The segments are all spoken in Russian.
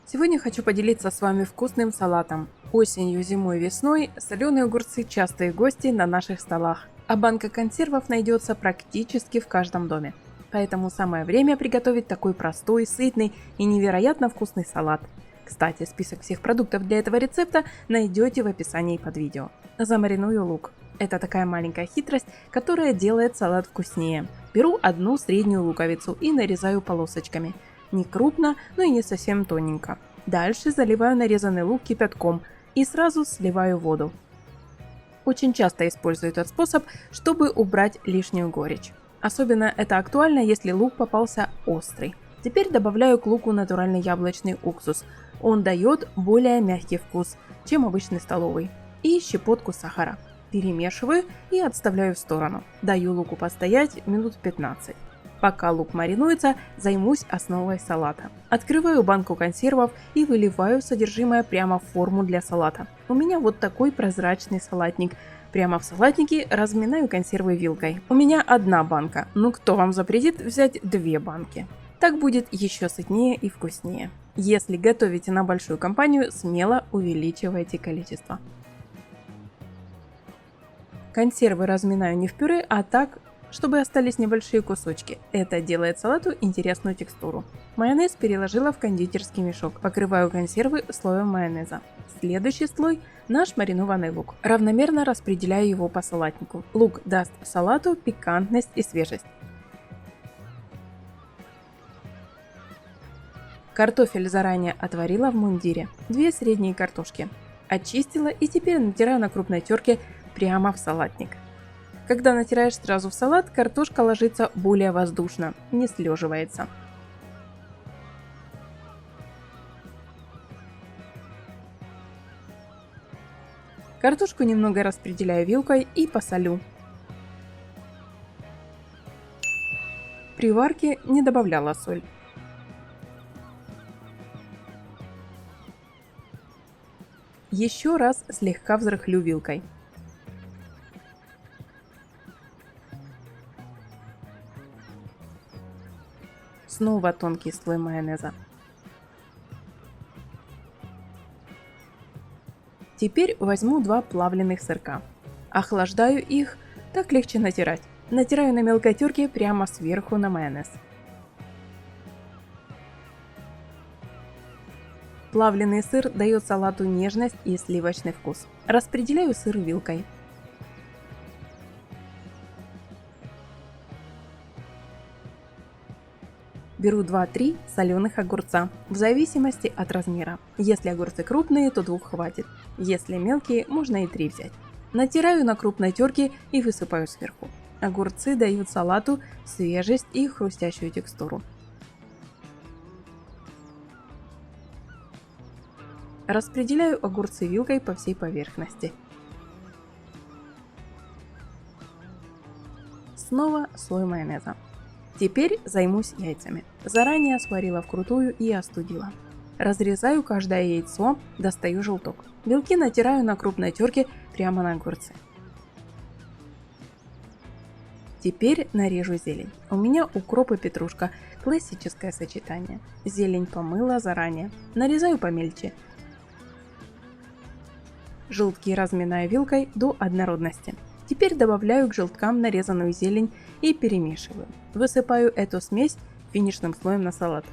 Сегодня хочу поделиться с вами вкусным салатом. Осенью, зимой, весной соленые огурцы – частые гости на наших столах, а банка консервов найдется практически в каждом доме. Поэтому самое время приготовить такой простой, сытный и невероятно вкусный салат. Кстати, список всех продуктов для этого рецепта найдете в описании под видео. Замариную лук. Это такая маленькая хитрость, которая делает салат вкуснее. Беру одну среднюю луковицу и нарезаю полосочками. Не крупно, но и не совсем тоненько. Дальше заливаю нарезанный лук кипятком и сразу сливаю воду. Очень часто использую этот способ, чтобы убрать лишнюю горечь. Особенно это актуально, если лук попался острый. Теперь добавляю к луку натуральный яблочный уксус. Он дает более мягкий вкус, чем обычный столовый. И щепотку сахара. Перемешиваю и отставляю в сторону. Даю луку постоять минут 15. Пока лук маринуется, займусь основой салата. Открываю банку консервов и выливаю содержимое прямо в форму для салата. У меня вот такой прозрачный салатник. Прямо в салатнике разминаю консервы вилкой. У меня одна банка, но кто вам запретит взять 2 банки? Так будет еще сытнее и вкуснее. Если готовите на большую компанию, смело увеличивайте количество. Консервы разминаю не в пюре, а так, чтобы остались небольшие кусочки. Это делает салату интересную текстуру. Майонез переложила в кондитерский мешок. Покрываю консервы слоем майонеза. Следующий слой – наш маринованный лук. Равномерно распределяю его по салатнику. Лук даст салату пикантность и свежесть. Картофель заранее отварила в мундире. 2 средние картошки. Очистила и теперь натираю на крупной терке прямо в салатник. Когда натираешь сразу в салат, картошка ложится более воздушно, не слеживается. Картошку немного распределяю вилкой и посолю. При варке не добавляла соль. Еще раз слегка взрыхлю вилкой. Снова тонкий слой майонеза. Теперь возьму 2 плавленых сырка. Охлаждаю их, так легче натирать. Натираю на мелкой терке прямо сверху на майонез. Плавленый сыр дает салату нежность и сливочный вкус. Распределяю сыр вилкой. Беру 2-3 соленых огурца, в зависимости от размера. Если огурцы крупные, то 2 хватит. Если мелкие, можно и 3 взять. Натираю на крупной терке и высыпаю сверху. Огурцы дают салату свежесть и хрустящую текстуру. Распределяю огурцы вилкой по всей поверхности. Снова слой майонеза. Теперь займусь яйцами. Заранее сварила вкрутую и остудила. Разрезаю каждое яйцо, достаю желток. Белки натираю на крупной терке прямо на огурцы. Теперь нарежу зелень. У меня укроп и петрушка. Классическое сочетание. Зелень помыла заранее. Нарезаю помельче. Желтки разминаю вилкой до однородности. Теперь добавляю к желткам нарезанную зелень и перемешиваю. Высыпаю эту смесь финишным слоем на салат.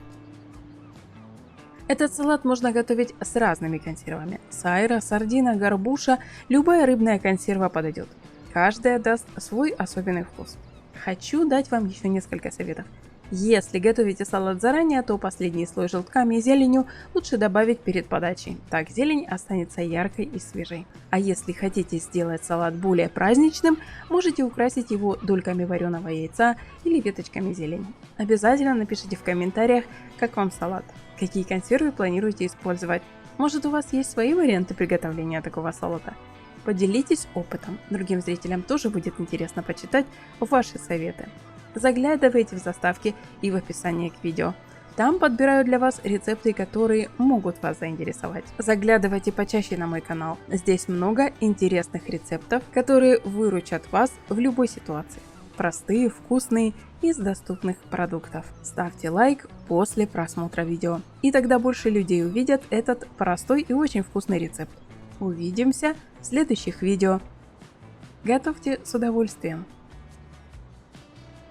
Этот салат можно готовить с разными консервами. Сайра, сардина, горбуша, любая рыбная консерва подойдет. Каждая даст свой особенный вкус. Хочу дать вам еще несколько советов. Если готовите салат заранее, то последний слой желтками и зеленью лучше добавить перед подачей. Так зелень останется яркой и свежей. А если хотите сделать салат более праздничным, можете украсить его дольками вареного яйца или веточками зелени. Обязательно напишите в комментариях, как вам салат. Какие консервы планируете использовать? Может, у вас есть свои варианты приготовления такого салата? Поделитесь опытом. Другим зрителям тоже будет интересно почитать ваши советы. Заглядывайте в заставки и в описании к видео. Там подбираю для вас рецепты, которые могут вас заинтересовать. Заглядывайте почаще на мой канал. Здесь много интересных рецептов, которые выручат вас в любой ситуации. простые, вкусные, из доступных продуктов. Ставьте лайк после просмотра видео, и тогда больше людей увидят этот простой и очень вкусный рецепт. Увидимся в следующих видео. Готовьте с удовольствием!